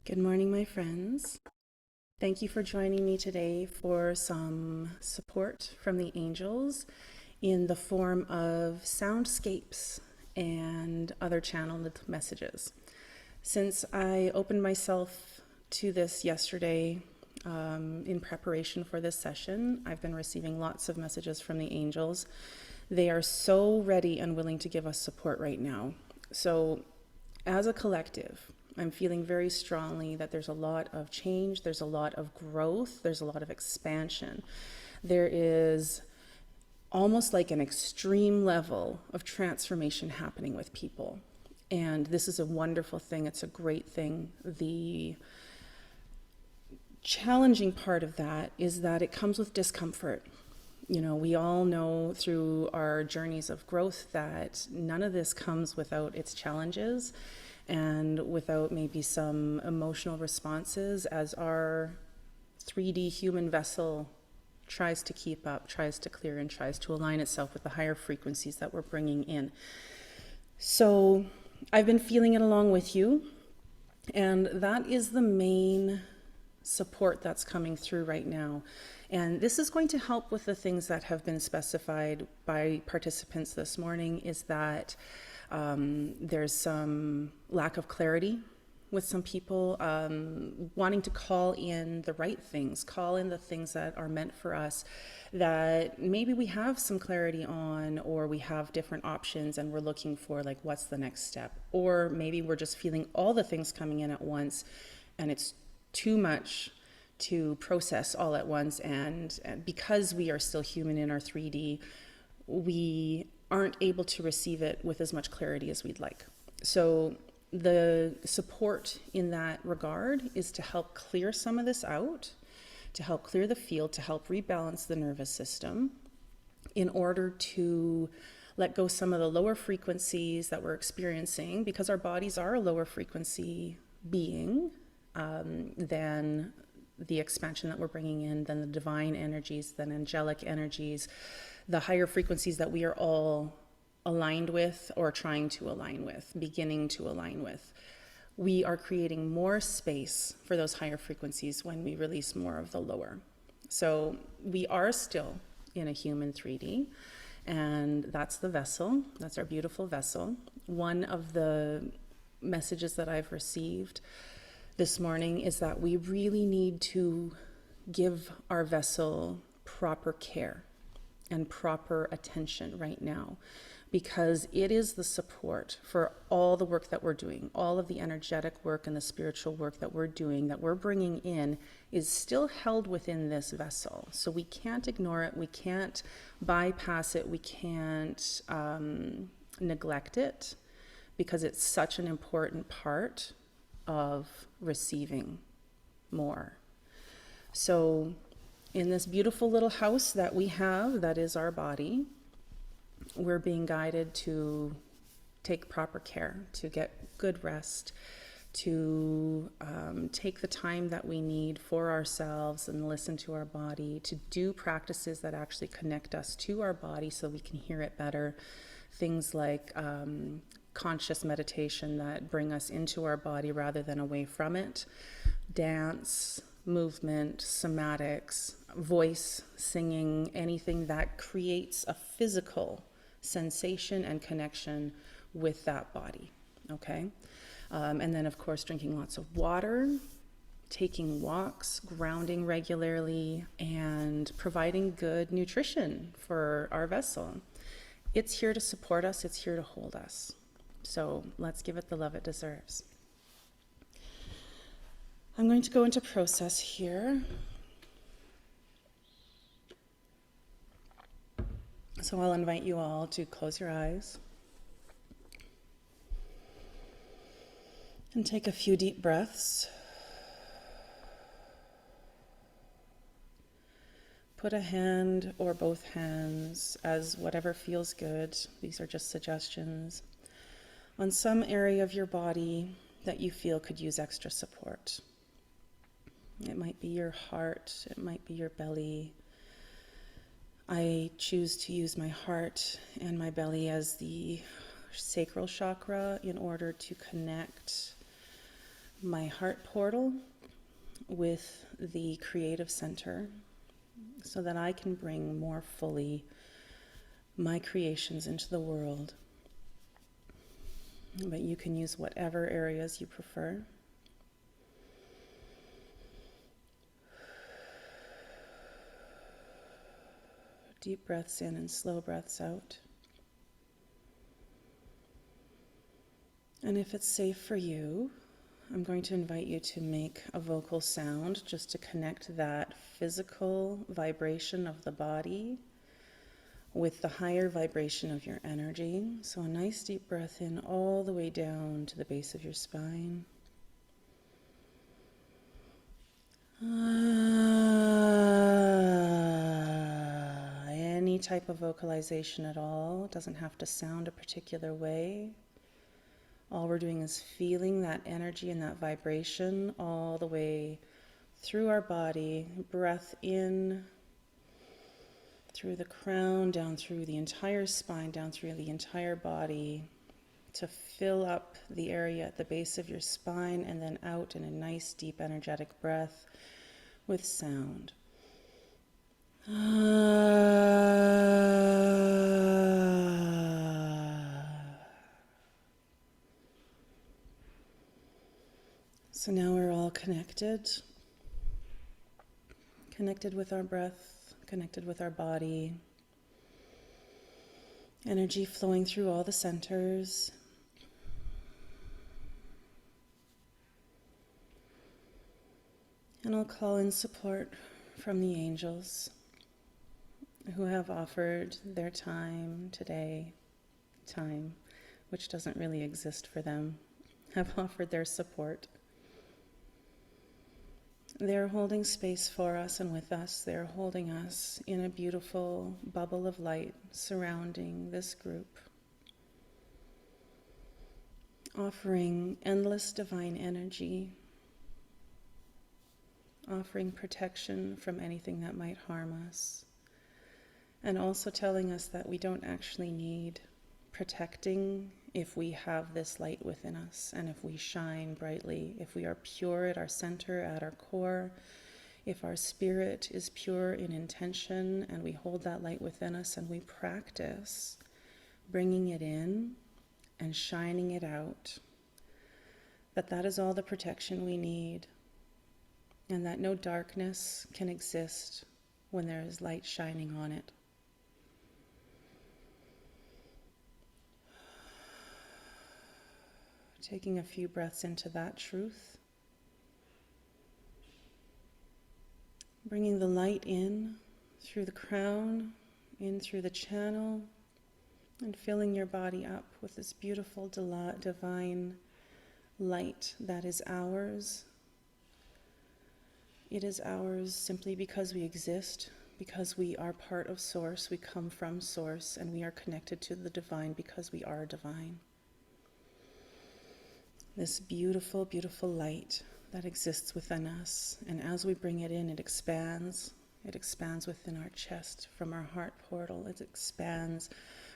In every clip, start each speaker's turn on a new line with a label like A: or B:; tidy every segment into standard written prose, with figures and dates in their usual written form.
A: Good morning, my friends. Thank you for joining me today for some support from the angels in the form of soundscapes and other channeled messages. Since I opened myself to this yesterday in preparation for this session, I've been receiving lots of messages from the angels. They are so ready and willing to give us support right now. So, as a collective, I'm feeling very strongly that there's a lot of change, there's a lot of growth, there's a lot of expansion. There is almost like an extreme level of transformation happening with people. And this is a wonderful thing, it's a great thing. The challenging part of that is that it comes with discomfort. You know, we all know through our journeys of growth that none of this comes without its challenges and without maybe some emotional responses as our 3D human vessel tries to keep up, tries to clear, and tries to align itself with the higher frequencies that we're bringing in. So I've been feeling it along with you, and that is the main support that's coming through right now. And this is going to help with the things that have been specified by participants this morning, is that there's some lack of clarity with some people, wanting to call in the right things, call in the things that are meant for us, that maybe we have some clarity on, or we have different options and we're looking for like, what's the next step? Or maybe we're just feeling all the things coming in at once and it's too much to process all at once. And because we are still human in our 3D, we aren't able to receive it with as much clarity as we'd like. So the support in that regard is to help clear some of this out, to help clear the field, to help rebalance the nervous system in order to let go some of the lower frequencies that we're experiencing, because our bodies are a lower frequency being than the expansion that we're bringing in, than the divine energies, than angelic energies, the higher frequencies that we are all aligned with or trying to align with, beginning to align with. We are creating more space for those higher frequencies when we release more of the lower. So we are still in a human 3D, and that's the vessel, that's our beautiful vessel. One of the messages that I've received this morning is that we really need to give our vessel proper care and proper attention right now, because it is the support for all the work that we're doing. All of the energetic work and the spiritual work that we're doing, that we're bringing in, is still held within this vessel. So we can't ignore it, we can't bypass it, we can't neglect it, because it's such an important part of receiving more. So in this beautiful little house that we have, that is our body, we're being guided to take proper care, to get good rest, to take the time that we need for ourselves and listen to our body, to do practices that actually connect us to our body so we can hear it better. Things like conscious meditation that bring us into our body rather than away from it, dance, movement, somatics, voice, singing, anything that creates a physical sensation and connection with that body, okay? And then, of course, drinking lots of water, taking walks, grounding regularly, and providing good nutrition for our vessel. It's here to support us, it's here to hold us. So let's give it the love it deserves. I'm going to go into process here. So I'll invite you all to close your eyes and take a few deep breaths. Put a hand or both hands, as whatever feels good, these are just suggestions, on some area of your body that you feel could use extra support. It might be your heart, it might be your belly. I choose to use my heart and my belly as the sacral chakra in order to connect my heart portal with the creative center so that I can bring more fully my creations into the world. But you can use whatever areas you prefer. Deep breaths in and slow breaths out. And if it's safe for you, I'm going to invite you to make a vocal sound just to connect that physical vibration of the body with the higher vibration of your energy. So a nice deep breath in all the way down to the base of your spine. Any type of vocalization at all. It doesn't have to sound a particular way. All we're doing is feeling that energy and that vibration all the way through our body. Breath in through the crown, down through the entire spine, down through the entire body, to fill up the area at the base of your spine, and then out in a nice deep energetic breath with sound. So now we're all connected with our breath, connected with our body, energy flowing through all the centers. And I'll call in support from the angels who have offered their time today, time which doesn't really exist for them, have offered their support. They're holding space for us and with us. They're holding us in a beautiful bubble of light surrounding this group, offering endless divine energy, offering protection from anything that might harm us, and also telling us that we don't actually need protecting if we have this light within us, and if we shine brightly, if we are pure at our center, at our core, if our spirit is pure in intention, and we hold that light within us and we practice bringing it in and shining it out, that is all the protection we need, and that no darkness can exist when there is light shining on it. Taking a few breaths into that truth. Bringing the light in through the crown, in through the channel, and filling your body up with this beautiful divine light that is ours. It is ours simply because we exist, because we are part of Source, we come from Source, and we are connected to the divine because we are divine. This beautiful, beautiful light that exists within us. And as we bring it in, it expands. It expands within our chest, from our heart portal. It expands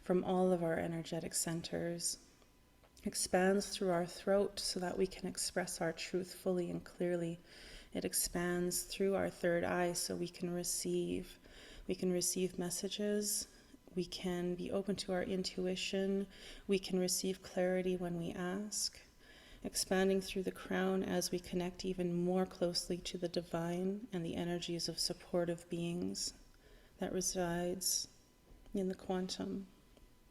A: from all of our energetic centers. Expands through our throat so that we can express our truth fully and clearly. It expands through our third eye so we can receive. We can receive messages. We can be open to our intuition. We can receive clarity when we ask. Expanding through the crown as we connect even more closely to the divine and the energies of supportive beings that resides in the quantum,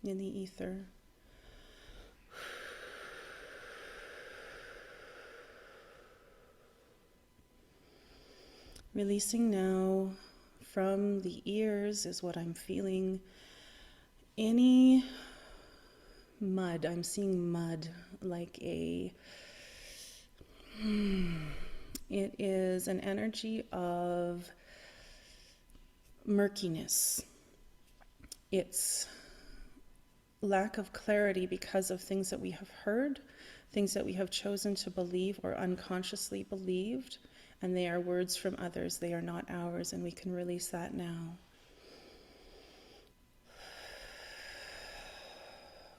A: in the ether. Releasing now from the ears is what I'm feeling. Any mud, I'm seeing mud like it is an energy of murkiness. It's lack of clarity because of things that we have heard, things that we have chosen to believe or unconsciously believed, and they are words from others. They are not ours, and we can release that now.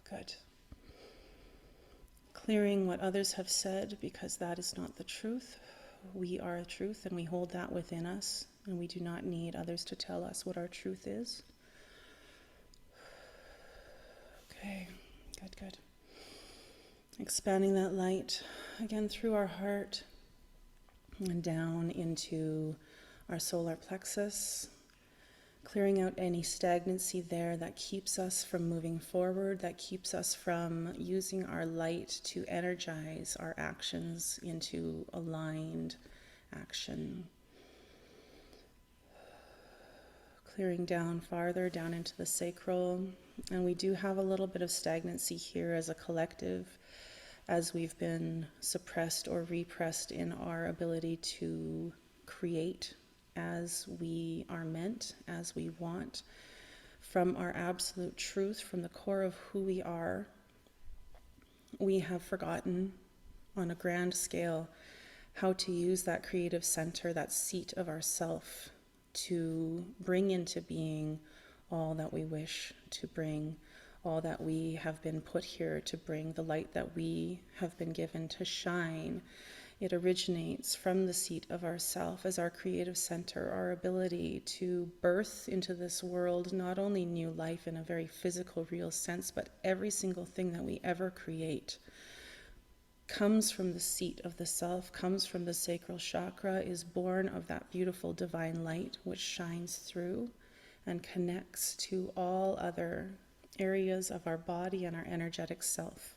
A: Good. clearing what others have said, because that is not the truth. We are a truth, and we hold that within us, and we do not need others to tell us what our truth is. Okay, good, good. Expanding that light again through our heart and down into our solar plexus, clearing out any stagnancy there that keeps us from moving forward, that keeps us from using our light to energize our actions into aligned action. Clearing down farther, down into the sacral. And we do have a little bit of stagnancy here as a collective, as we've been suppressed or repressed in our ability to create as we are meant, as we want, from our absolute truth, from the core of who we are. We have forgotten on a grand scale how to use that creative center, that seat of ourself, to bring into being all that we wish to bring, all that we have been put here to bring, the light that we have been given to shine. It originates from the seat of ourself as our creative center, our ability to birth into this world not only new life in a very physical, real sense, but every single thing that we ever create comes from the seat of the self, comes from the sacral chakra, is born of that beautiful divine light which shines through and connects to all other areas of our body and our energetic self.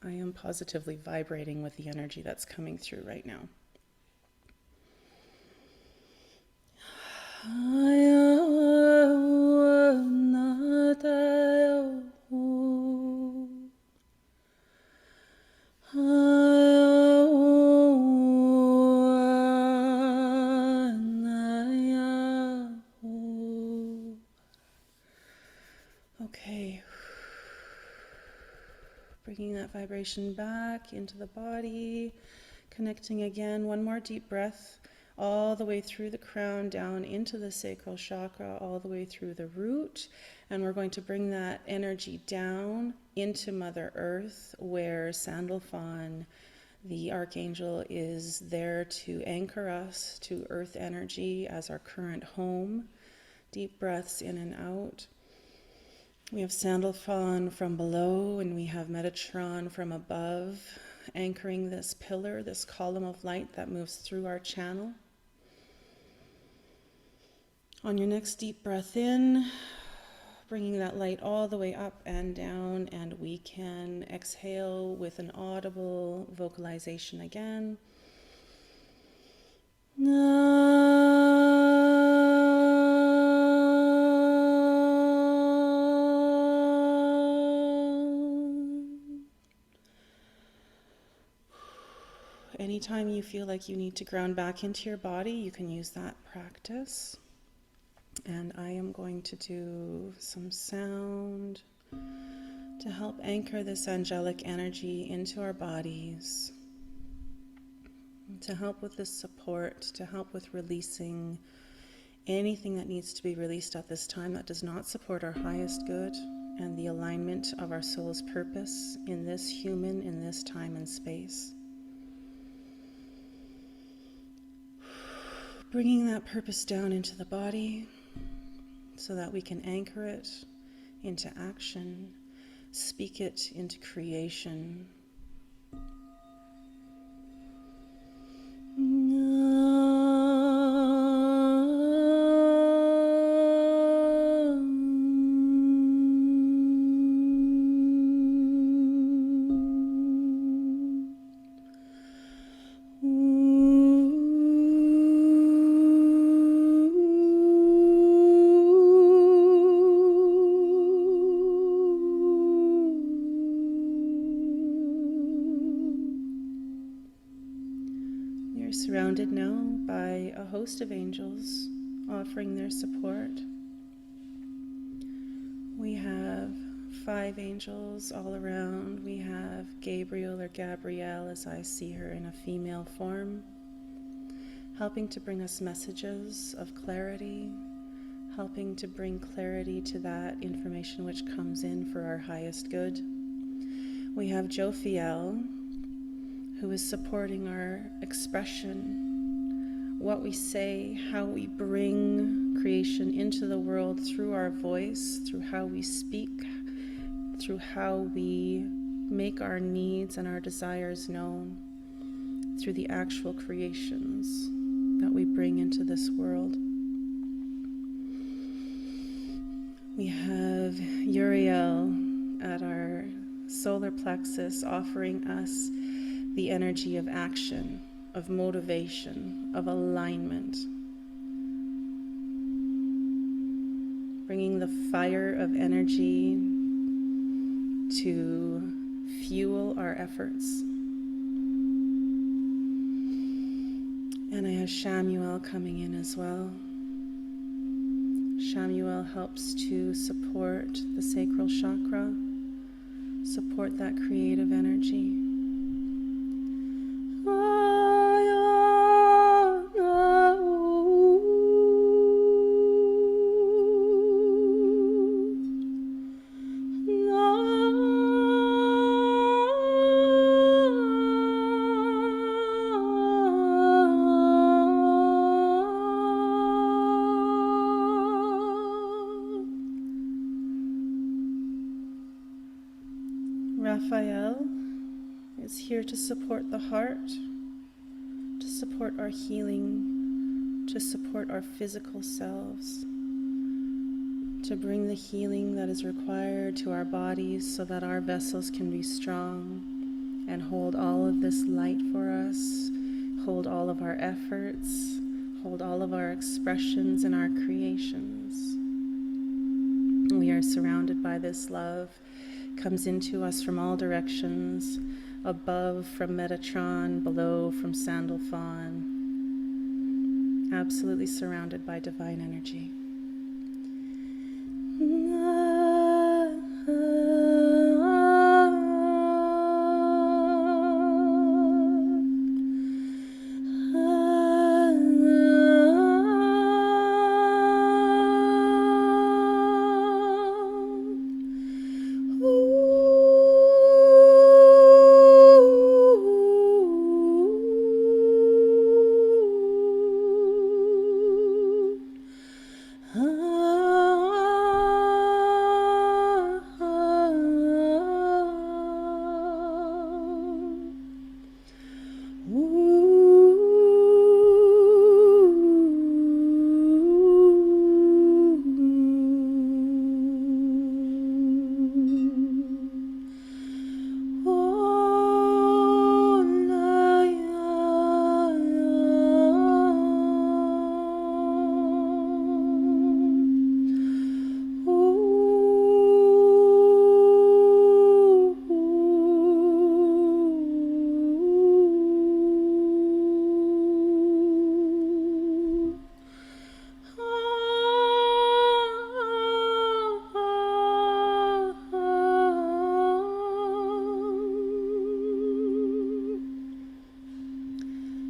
A: I am positively vibrating with the energy that's coming through right now. Okay. Bringing that vibration back into the body, connecting again. One more deep breath, all the way through the crown, down into the sacral chakra, all the way through the root. And we're going to bring that energy down into Mother Earth, where Sandalphon, the archangel, is there to anchor us to earth energy as our current home. Deep breaths in and out. We have Sandalphon from below, and we have Metatron from above, anchoring this pillar, this column of light that moves through our channel. On your next deep breath in, bringing that light all the way up and down, and we can exhale with an audible vocalization again. Anytime you feel like you need to ground back into your body, you can use that practice. And I am going to do some sound to help anchor this angelic energy into our bodies, to help with this support, to help with releasing anything that needs to be released at this time that does not support our highest good and the alignment of our soul's purpose in this human, in this time and space. Bringing that purpose down into the body so that we can anchor it into action, speak it into creation. Surrounded now by a host of angels offering their support. We have 5 angels all around. We have Gabriel, or Gabrielle as I see her in a female form, helping to bring us messages of clarity, helping to bring clarity to that information which comes in for our highest good. We have Jophiel, who is supporting our expression, what we say, how we bring creation into the world through our voice, through how we speak, through how we make our needs and our desires known, through the actual creations that we bring into this world. We have Uriel at our solar plexus offering us the energy of action, of motivation, of alignment, bringing the fire of energy to fuel our efforts. And I have Shamuel coming in as well. Shamuel helps to support the sacral chakra, support that creative energy. Raphael is here to support the heart, to support our healing, to support our physical selves, to bring the healing that is required to our bodies so that our vessels can be strong and hold all of this light for us, hold all of our efforts, hold all of our expressions and our creations. We are surrounded by this love. Comes into us from all directions, above from Metatron, below from Sandalphon, absolutely surrounded by divine energy.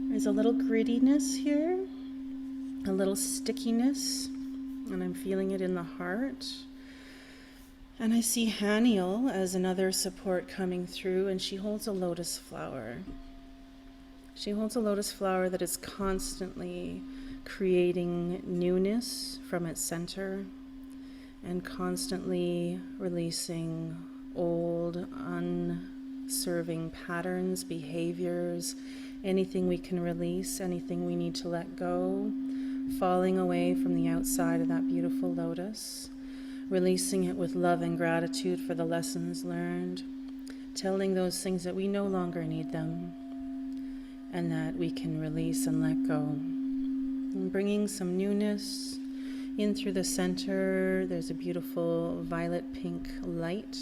A: There's a little grittiness here, a little stickiness, and I'm feeling it in the heart. And I see Haniel as another support coming through, and she holds a lotus flower. She holds a lotus flower that is constantly creating newness from its center and constantly releasing old, unserving patterns, behaviors, anything we can release, anything we need to let go, falling away from the outside of that beautiful lotus, releasing it with love and gratitude for the lessons learned, telling those things that we no longer need them and that we can release and let go. And bringing some newness in through the center. There's a beautiful violet pink light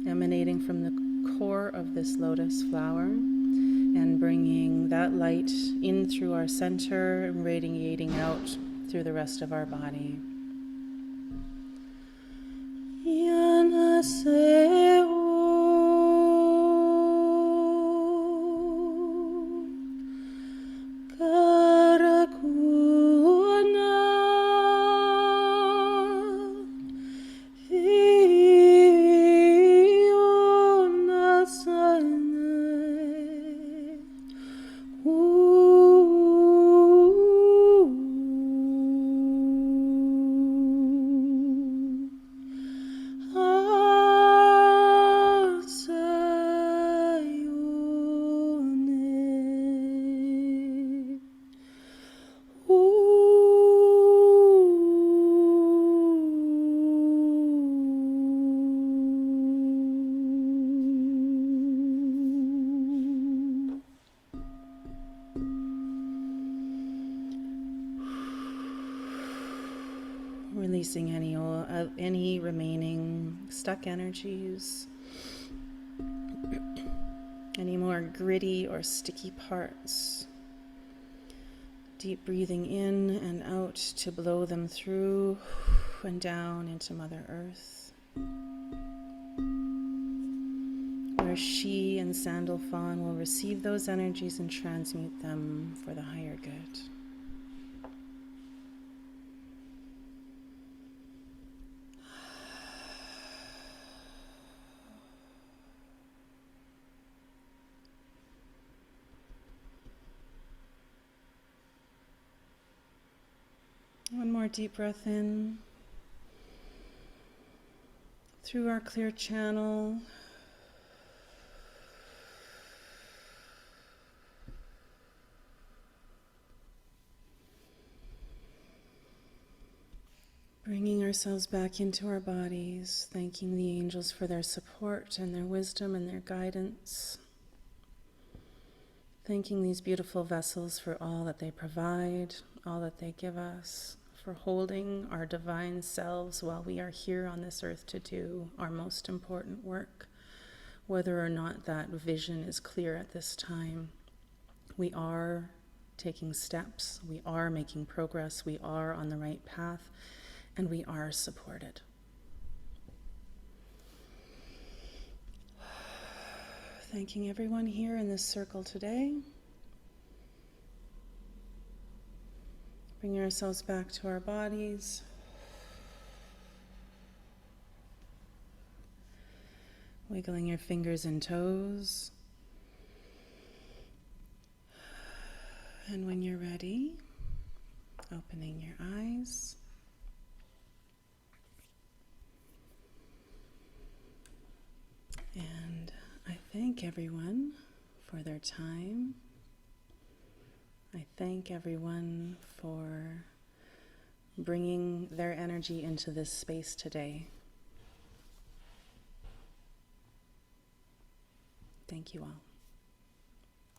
A: emanating from the core of this lotus flower, and bringing that light in through our center and radiating out through the rest of our body. Releasing any remaining stuck energies, any more gritty or sticky parts. Deep breathing in and out to blow them through and down into Mother Earth, where she and Sandalphon will receive those energies and transmute them for the higher good. One more deep breath in through our clear channel. Bringing ourselves back into our bodies, thanking the angels for their support and their wisdom and their guidance. Thanking these beautiful vessels for all that they provide, all that they give us, for holding our divine selves while we are here on this earth to do our most important work. Whether or not that vision is clear at this time, we are taking steps, we are making progress, we are on the right path, and we are supported. Thanking everyone here in this circle today. Bringing ourselves back to our bodies. Wiggling your fingers and toes. And when you're ready, opening your eyes. And I thank everyone for their time. I thank everyone for bringing their energy into this space today. Thank you all.